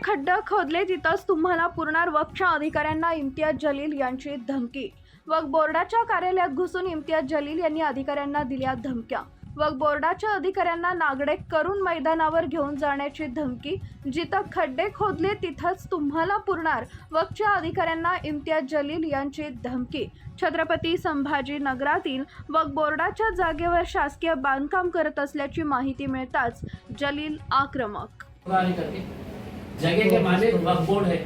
खड्डे खोदले तिथंच तुम्हाला पुरणार वक्फच्या अधिकाऱ्यांना इम्तियाज जलील यांची धमकी। वक्फ बोर्डाच्या कार्यालयात घुसून इम्तियाज जलील यांनी अधिकाऱ्यांना दिल्या धमक्या। वक्फ बोर्डाच्या अधिकाऱ्यांना नागडे करून मैदानावर घेऊन जाण्याची धमकी। जिथं खड्डे खोदले तिथंच तुम्हाला पुरणार वक्फच्या अधिकाऱ्यांना इम्तियाज जलील यांची धमकी। छत्रपती संभाजी नगरातील वक्फ बोर्डाच्या जागेवर शासकीय बांधकाम करत असल्याची माहिती मिळताच जलील आक्रमक। जगह के मालिक वक्फ बोर्ड है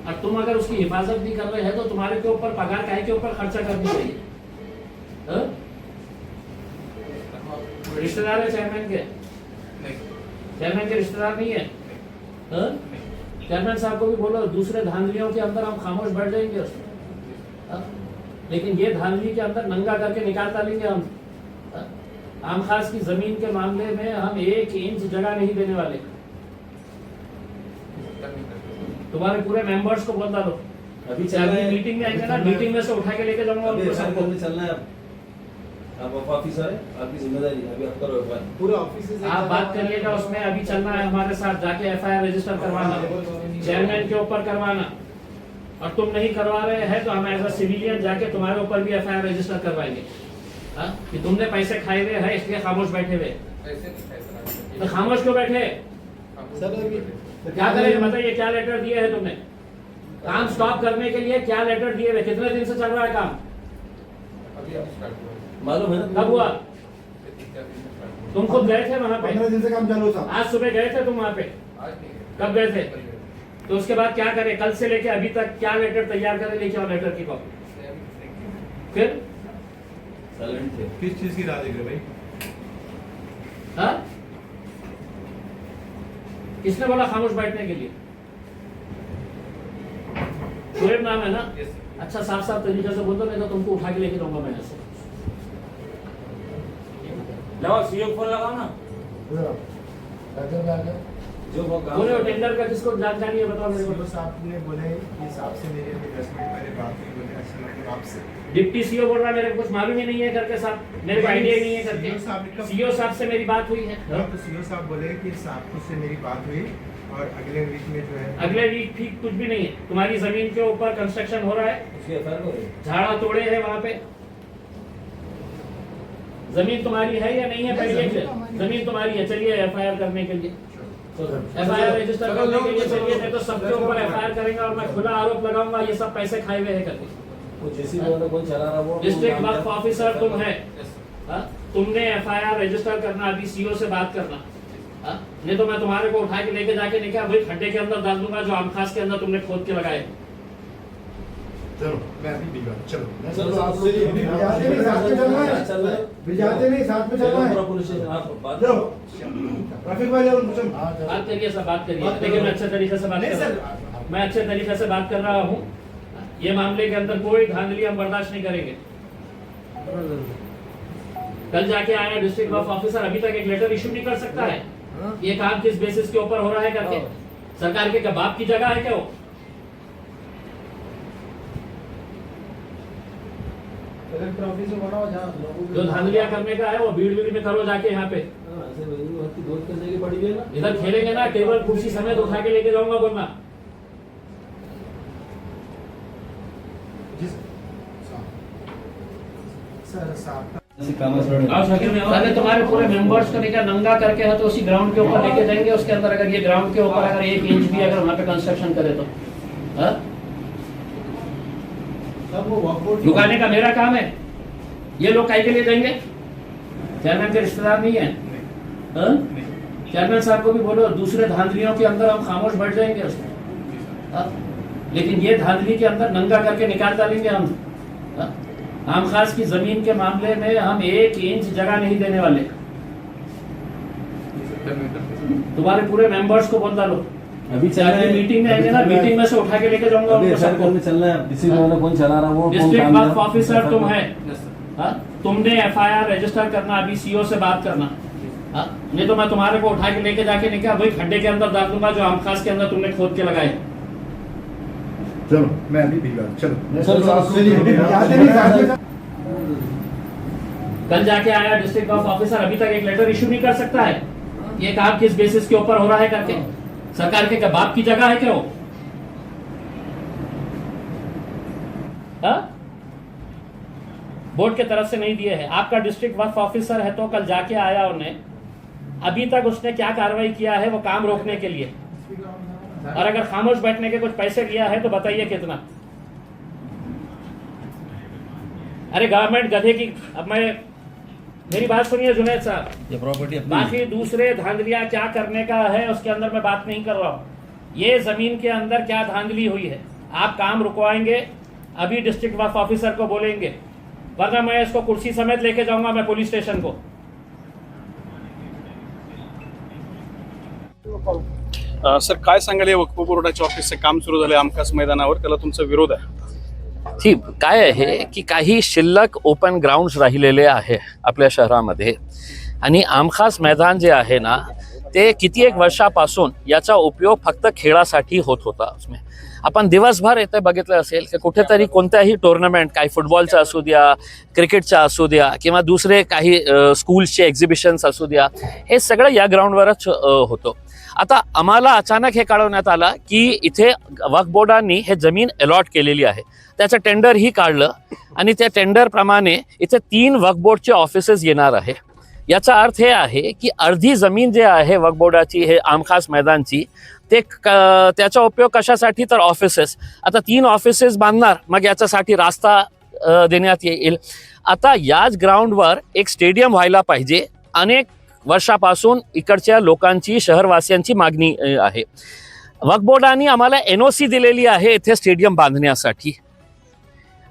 और तुम अगर उसकी हिफाजत नहीं कर रहे हैं तो तुम्हारे के ऊपर पगार काहे के ऊपर खर्चा करनी चाहिए। रिश्तेदार है चेयरमैन के? चेयरमैन के रिश्तेदार नहीं है? चेयरमैन साहब को भी बोलो दूसरे धांधलियों के अंदर हम खामोश बैठ जाएंगे उसमें, लेकिन ये धांधली के अंदर नंगा करके निकालता लेंगे हम। आम खास की जमीन के मामले में हम 1 इंच जगह नहीं देने वाले। तुम्हारे पूरे मेंबर्स को बोल डालो, अभी चेयरमैन मीटिंग में आएंगे ना, मीटिंग में से उठा के लेके जाऊंगा उनको सबको। चलना है आप ऑफिसर है, आपकी जिम्मेदारी है, अभी आप करो पूरे ऑफिस से आप बात करिएगा उसमें। अभी चलना है हमारे साथ, जाके एफआईआर रजिस्टर करवाना, चेयरमैन के ऊपर करवाना, और तुम नहीं करवा रहे हैं तो हम एज अ सिविलियन जाके तुम्हारे ऊपर भी एफआईआर रजिस्टर करवाएंगे कि तुमने पैसे खाए हुए हैं इसलिए खामोश बैठे हुए। तो खामोश क्यों बैठे? तो क्या करेंगे बताइए, क्या लेटर दिए है तुमने? काम स्टॉप करने के लिए क्या लेटर दिए हुए? कितने दिन से चल रहा है काम? मालूम है ना कब हुआ? तुम खुद गए थे वहाँ पे? 15 दिन से काम चालू था। आज सुबह गए थे तुम वहाँ पे? कब गए थे? तो उसके बाद क्या करे? कल से लेके अभी तक क्या लेटर तैयार करे? लेके आओ लेटर की कॉपी। फिर साइलेंट थे। किस चीज की राह देख रहे भाई? हाँ? किसने बोला खामोश बैठने के लिए? शुएब नाम है ना? अच्छा साफ साफ तरीके से बोल दो, नहीं तो तुमको उठा के लेके जाऊंगा मैं यहाँ से। लगाओ सीओ फोन लगाओ ना। जो वो काम बोले टेंडर का किसको जानकारी है बताओ मेरे को। साहब ने बोले कि साहब से मेरी अभी 10 मिनट पहले बात हुई, बोले अच्छा मतलब आपसे डिप्टी सीओ बोल रहा है मेरे को कुछ मालूम ही नहीं है करके साहब, मेरे को आइडिया ही नहीं है करके। सीओ साहब से मेरी बात हुई है। तो सीओ साहब बोले कि साहब से मेरी बात हुई और अगले वीक में जो है अगले वीक ठीक कुछ भी नहीं है। तुम्हारी जमीन के ऊपर कंस्ट्रक्शन हो रहा है, उसकी एफआईआर हो रही है। झाड़ा तोड़े हैं वहाँ पे। जमीन तुम्हारी है या नहीं है? पहले जमीन तुम्हारी है, चलिए एफआईआर करने के लिए, एफआईआर रजिस्टर करने के लिए चलिए, नहीं तो सबके ऊपर एफआईआर करेंगे और मैं खुला आरोप लगाऊंगा ये सब पैसे खाए हुए हैं करके। वो जेसीबी वाला कौन चला रहा वो डिस्ट्रिक्ट वक्फ ऑफिसर तुम है, तुमने एफआईआर रजिस्टर करना, अभी सीओ से बात करना, नहीं तो मैं तुम्हारे को उठा के लेके जाके नहीं क्या वही खड्डे के अंदर डाल दूंगा जो आमखास के अंदर तुमने खोद के लगाए। चलो मैं अभी भिजवा चलो चलो आप भिजाते नहीं साथ में चलना है, चल रहे हो? भिजाते नहीं साथ में चलना है। पुलिस स्टेशन आप बात चलो रफीक भाई जाओ मुझे बात करिए सब, बात करिए। देखिए मैं अच्छे तरीके से बात कर रहा हूँ, मैं अच्छे तरीके से बात कर रहा हूँ। ये मामले के अंदर कोई धांधली हम बर्दाश्त नहीं करेंगे। कल जाके आया डिस्ट्रिक्ट वक्फ ऑफिसर, अभी तक एक लेटर इशू नहीं कर सकता है। ये काम किस बेसिस के ऊपर हो रहा है करके? सरकार के बाप की जगह है क्या वो? जो धांधलियां करने का है वो भीड़ में करो जाके यहाँ पे। करने की पड़ी है ना। इधर खेलेंगे ना, टेबल कुर्सी समेत उठा के लेके जाऊंगा बोलना। पहले तुम्हारे पूरे मेंबर्स को लेकर नंगा करके है तो उसी ग्राउंड के ऊपर लेके जाएंगे। उसके अंदर अगर ये ग्राउंड के ऊपर अगर 1 इंच भी अगर वहाँ पे कंस्ट्रक्शन करे तो रुकाने का मेरा काम है। ये लोग काहे के लिए देंगे? चेयरमैन के रिश्तेदार नहीं है? चेयरमैन साहब को भी बोलो दूसरे धांधलियों के अंदर हम खामोश बैठ जाएंगे उसमें, लेकिन ये धांधली के अंदर नंगा करके निकाल डालेंगे हम। आम खास की जमीन के मामले में हम 1 इंच जगह नहीं देने वाले। तुम्हारे पूरे मेंबर्स को बोल डालो, अभी चल मीटिंग में आएंगे ना, मीटिंग में से उठा के लेके जाऊंगा उनको सबको। चलना है। जेसीबी वाला कौन चला रहा वो डिस्ट्रिक्ट वक्फ ऑफिसर तुम है, तुमने एफआईआर रजिस्टर करना, अभी सीओ से बात करना, नहीं तो मैं तुम्हारे को उठा के लेके जाके नहीं क्या वही खड्डे के अंदर डाल दूंगा जो आमखास के अंदर तुमने खोद के लगाए। चलो मैं अभी भिजवा चलो भिजाते नहीं साथ में। कल जाके आया डिस्ट्रिक्ट वक्फ ऑफिसर, अभी तक एक लेटर इशू नहीं कर सकता है। ये काम किस बेसिस के ऊपर हो रहा है करके? सरकार के क्या बाप की जगह है क्या वो? हाँ? बोर्ड के तरफ से नहीं दिए हैं। आपका डिस्ट्रिक्ट वक्फ ऑफिसर है तो कल जाके आया उन्हें, अभी तक उसने क्या कार्रवाई किया है वो काम रोकने के लिए? और अगर खामोश बैठने के कुछ पैसे लिया है तो बताइए कितना? अरे गवर्नमेंट गधे की। अब मैं, मेरी बात सुनिए जुनैद साहब, ये प्रॉपर्टी बाकी दूसरे धांधलियां क्या करने का है उसके अंदर मैं बात नहीं कर रहा हूं। ये जमीन के अंदर क्या धांधली हुई है, आप काम रुकवाएंगे, अभी डिस्ट्रिक्ट वक्फ ऑफिसर को बोलेंगे, वरना मैं इसको कुर्सी समेत लेके जाऊंगा मैं पुलिस स्टेशन को। सर काय सांगाल या वक्फ बोर्डाच्या ऑफिसचं काम सुरू झालं आमकास मैदानावर, त्याला तुमचा विरोध आहे? ठीक काय आहे की काही शिल्लक ओपन ग्राउंड्स राहिलेले आहे आपल्या शहरामध्ये, आणि आमखास मैदान जे आहे ना ते किती एक वर्षापासून याचा उपयोग फक्त खेळासाठी होत होता। उसमें आपण दिवसभर इथे बघितलं असेल की कुठेतरी कोणत्याही टुर्नामेंट, काही फुटबॉलचा असू द्या, क्रिकेटचा असू द्या, किंवा दुसरे काही स्कूल्सचे एक्झिबिशन्स असू द्या, हे सगळं या ग्राउंडवरच होतं। आता आम्हाला अचानक हे कळवण्यात आलं की इथे वक्फ बोर्डांनी हे जमीन अलॉट केलेली आहे, त्याचं टेंडरही काढलं, आणि त्या टेंडरप्रमाणे इथे 3 वक्फ बोर्डचे ऑफिसेस येणार आहे। याचा अर्थ हे आहे की अर्धी जमीन जे आहे वक्फ बोर्डाची, हे आमखास मैदानची, ते त्याचा उपयोग कशासाठी तर ऑफिसेस, आता 3 ऑफिसेस बांधणार, मग याच्यासाठी रास्ता देण्यात येईल। आता याच ग्राउंडवर एक स्टेडियम व्हायला पाहिजे, अनेक वर्षापासून इकडच्या लोकांची, शहरवासियांची मागणी आहे। वक्फ बोर्डाने आम्हाला NOC दिलेली आहे इथे स्टेडियम बांधण्यासाठी,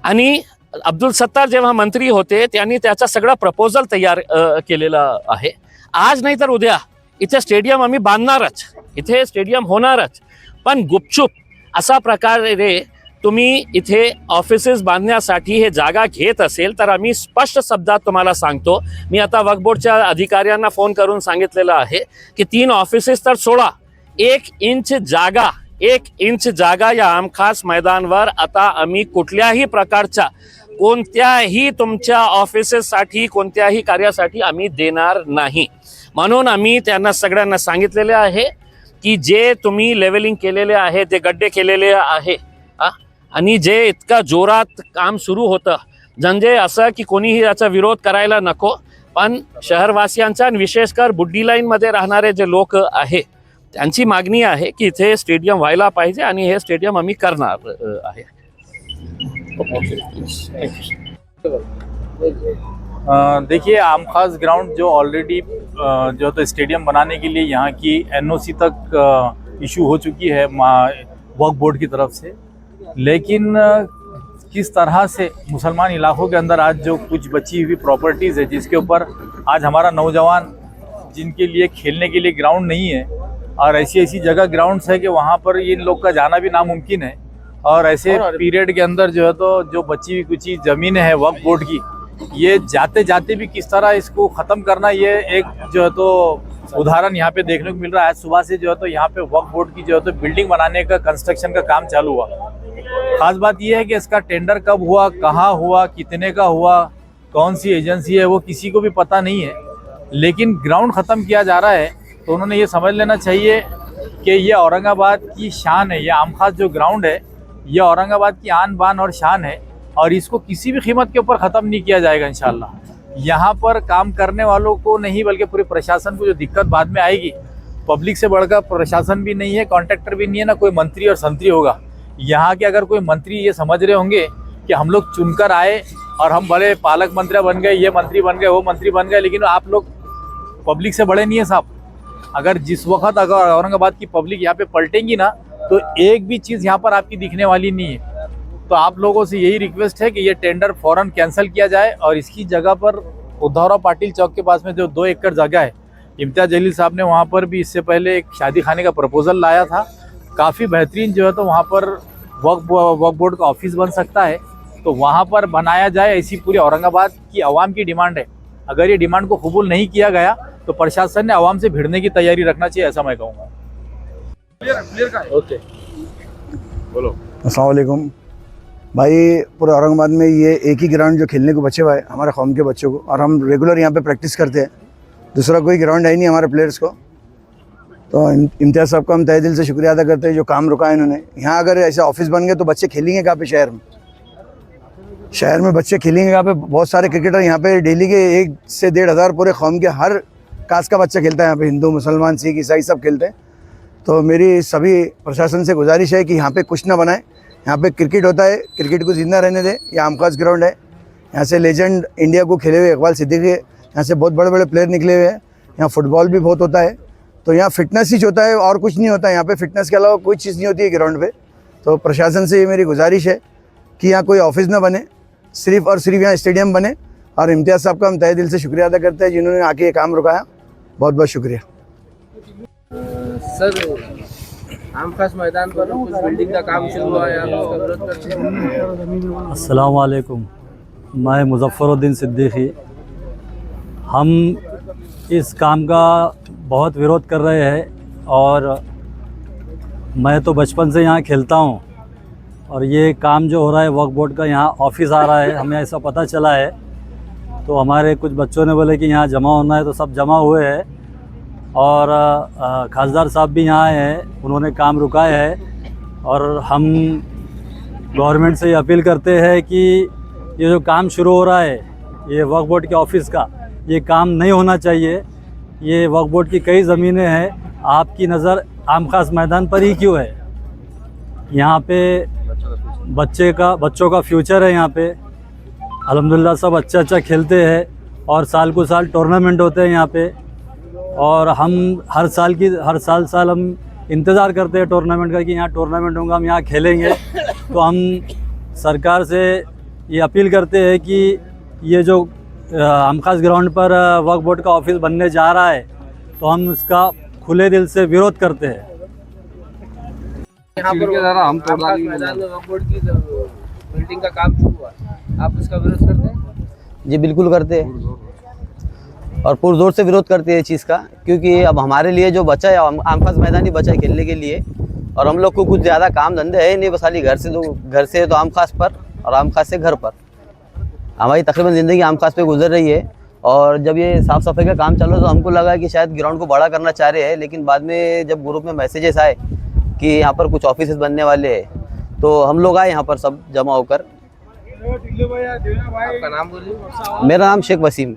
आणि अब्दुल सत्तार जेव्हा मंत्री होते त्यांनी त्याचा सगळा प्रपोजल तयार केलेला आहे। आज नाही तर उद्या इथे स्टेडियम आम्ही बांधणारच, इथे स्टेडियम होणारच, पण गुपचूप असा प्रकारे तुम्ही इथे ऑफिसेस बांधण्यासाठी हे जागा घेत असेल तर आम्ही स्पष्ट शब्दात तुम्हाला सांगतो, मी आता वक्फ बोर्डच्या अधिकाऱ्यांना फोन करून सांगितलेलं आहे की 3 ऑफिसेस तर सोडा, 1 इंच जागा या आमखास मैदानवर आता आम्ही कुठल्याही प्रकारच्या, कोणत्याही तुमच्या ऑफिसेससाठी, कोणत्याही कार्यासाठी आम्ही देणार नाही। म्हणून आम्ही त्यांना सगळ्यांना सांगितलेले आहे की जे तुम्ही लेवलिंग केलेले आहे, ते गड्डे केलेले आहे, आणि जे इतका जोरात काम सुरू होतं, म्हणजे असं की कोणीही याचा विरोध करायला नको, पण शहरवासियांचा आणि विशेषकर बुड्डी लाईनमध्ये राहणारे जे लोक आहे त्यांची मागणी आहे की इथे स्टेडियम व्हायला पाहिजे, आणि हे स्टेडियम आम्ही करणार आहे। देखिए आमखास ग्राउंड जो ऑलरेडी जो तो स्टेडियम बनाने के लिए यहाँ की NOC तक इशू हो चुकी है वक्फ बोर्ड की तरफ से, लेकिन किस तरह से मुसलमान इलाकों के अंदर आज जो कुछ बची हुई प्रॉपर्टीज़ है, जिसके ऊपर आज हमारा नौजवान, जिनके लिए खेलने के लिए ग्राउंड नहीं है, और ऐसी ऐसी जगह ग्राउंड्स है कि वहाँ पर इन लोग का जाना भी नामुमकिन है, और ऐसे पीरियड के अंदर जो है तो जो बची हुई कुछ ज़मीनें हैं वक्फ बोर्ड की, ये जाते जाते भी किस तरह इसको ख़त्म करना, ये एक जो है तो उदाहरण यहाँ पे देखने को मिल रहा है। आज सुबह से जो है तो यहाँ पे वक्फ बोर्ड की जो है तो बिल्डिंग बनाने का, कंस्ट्रक्शन का काम चालू हुआ। खास बात यह है कि इसका टेंडर कब हुआ, कहाँ हुआ, कितने का हुआ, कौन सी एजेंसी है, वो किसी को भी पता नहीं है, लेकिन ग्राउंड ख़त्म किया जा रहा है। तो उन्होंने ये समझ लेना चाहिए कि ये औरंगाबाद की शान है, ये आमखास जो ग्राउंड है ये औरंगाबाद की आन बान और शान है, और इसको किसी भी कीमत के ऊपर ख़त्म नहीं किया जाएगा इंशाल्लाह। यहाँ पर काम करने वालों को नहीं बल्कि पूरे प्रशासन को जो दिक्कत बाद में आएगी, पब्लिक से बढ़कर प्रशासन भी नहीं है, कॉन्ट्रैक्टर भी नहीं है, ना कोई मंत्री और संतरी होगा। यहाँ के अगर कोई मंत्री ये समझ रहे होंगे कि हम लोग चुनकर आए और हम बड़े पालक मंत्री बन गए, ये मंत्री बन गए, वो मंत्री बन गए, लेकिन आप लोग पब्लिक से बड़े नहीं है साहब। अगर जिस वक्त अगर औरंगाबाद की पब्लिक यहाँ पे पलटेंगी ना, तो एक भी चीज़ यहाँ पर आपकी दिखने वाली नहीं है। तो आप लोगों से यही रिक्वेस्ट है कि ये टेंडर फ़ौरन कैंसिल किया जाए, और इसकी जगह पर उद्धवराव पाटिल चौक के पास में जो 2 एकड़ जगह है, इम्तियाज़ जलील साहब ने वहाँ पर भी इससे पहले एक शादी खाने का प्रपोजल लाया था, काफ़ी बेहतरीन जो है तो वहाँ पर वक्फ बोर्ड का ऑफिस बन सकता है, तो वहाँ पर बनाया जाए। ऐसी पूरी औरंगाबाद की आवाम की डिमांड है। अगर ये डिमांड को कबूल नहीं किया गया तो प्रशासन ने आवाम से भिड़ने की तैयारी रखना चाहिए, ऐसा मैं कहूँगा। ओके, बोलो। अस्सलाम वालेकुम भाई, पूरे औरंगाबाद में ये एक ही ग्राउंड जो खेलने को बचे हुआ है हमारे कौम के बच्चों को, और हम रेगुलर यहाँ पे प्रैक्टिस करते हैं, दूसरा कोई ग्राउंड है ही नहीं हमारे प्लेयर्स को। तो इम्तियाज़ साहब का हम तहे दिल से शुक्रिया अदा करते हैं जो काम रुका है इन्होंने। यहाँ अगर ऐसे ऑफिस बन गए तो बच्चे खेलेंगे कहाँ पे शहर में? शहर में बच्चे खेलेंगे कहाँ पे? बहुत सारे क्रिकेटर यहाँ पे डेली के 1 से 1.5 हज़ार पूरे कौम के हर कास्ट का बच्चा खेलता है यहाँ पे, हिंदू मुसलमान सिख ईसाई सब खेलते हैं। तो मेरी सभी प्रशासन से गुजारिश है कि यहाँ पे कुछ ना बनाए। यहाँ पे क्रिकेट होता है, क्रिकेट को जिंदा रहने दे। ये आमखास ग्राउंड है, यहाँ से लेजेंड इंडिया को खेले हुए इकबाल सिद्दीकी, यहाँ से बहुत बड़े बड़े प्लेयर निकले हुए हैं। यहाँ फुटबॉल भी बहुत होता है, तो यहाँ फिटनेस ही होता है और कुछ नहीं होता है। यहाँ पे फिटनेस के अलावा कोई चीज़ नहीं होती है ग्राउंड पे। तो प्रशासन से ये मेरी गुजारिश है कि यहाँ कोई ऑफिस ना बने, सिर्फ और सिर्फ यहाँ स्टेडियम बने। और इम्तियाज़ साहब का हम तहे दिल से शुक्रिया अदा करते हैं जिन्होंने आके ये काम रुकाया। बहुत बहुत शुक्रिया। सर, आमखास मैदान पर कुछ बिल्डिंग का काम शुरू हुआ है, आप उसका विरोध करते हैं? अस्सलाम वालेकुम, मैं मुज़फ़्फ़रुद्दीन सिद्दीकी। हम इस काम का बहुत विरोध कर रहे हैं और मैं तो बचपन से यहाँ खेलता हूँ और ये काम जो हो रहा है वक्फ बोर्ड का, यहाँ ऑफिस आ रहा है, हमें ऐसा पता चला है। तो हमारे कुछ बच्चों ने बोले कि यहाँ जमा होना है, तो सब जमा हुए हैं और खासदार साहब भी यहाँ आए हैं, उन्होंने काम रुकाया है। और हम गवर्नमेंट से ये अपील करते हैं कि ये जो काम शुरू हो रहा है ये वक्फ बोर्ड के ऑफिस का, ये काम नहीं होना चाहिए। ये वक्फ बोर्ड की कई ज़मीनें हैं, आपकी नज़र आमखास मैदान पर ही क्यों है? यहाँ पे बच्चों का फ्यूचर है। यहाँ पे अल्हम्दुलिल्लाह सब अच्छा खेलते हैं और साल को साल टूर्नामेंट होते हैं यहाँ पे। और हम हर साल हम इंतज़ार करते हैं टूर्नामेंट का कि यहाँ टूर्नामेंट होगा, हम यहाँ खेलेंगे। तो हम सरकार से ये अपील करते हैं कि ये जो आमखास ग्राउंड पर वक्फ बोर्ड का ऑफिस बनने जा रहा है, तो हम इसका खुले दिल से विरोध करते हैं। यहाँ पर आमखास मैदान में वक्फ बोर्ड की बिल्डिंग का काम शुरू हुआ, आप उसका विरोध करते हैं? जी बिल्कुल करते हैं और पुरजोर से विरोध करते हैं इस चीज़ का, क्योंकि अब हमारे लिए जो बचा है आमखास मैदान ही बचा है खेलने के लिए। और हम लोग को कुछ ज़्यादा काम धंधे है नहीं, बस खाली घर से तो आमखास पर और आमखास से घर पर। हमारी तकरीबन ज़िंदगी आमखास पे गुजर रही है। और जब ये साफ़ सफाई का काम चल रहा तो हमको लगा कि शायद ग्राउंड को बड़ा करना चाह रहे हैं, लेकिन बाद में जब ग्रुप में मैसेजेस आए कि यहाँ पर कुछ ऑफिस बनने वाले हैं, तो हम लोग आए यहाँ पर सब जमा होकर। आपका नाम बोलिए। मेरा नाम शेख वसीम।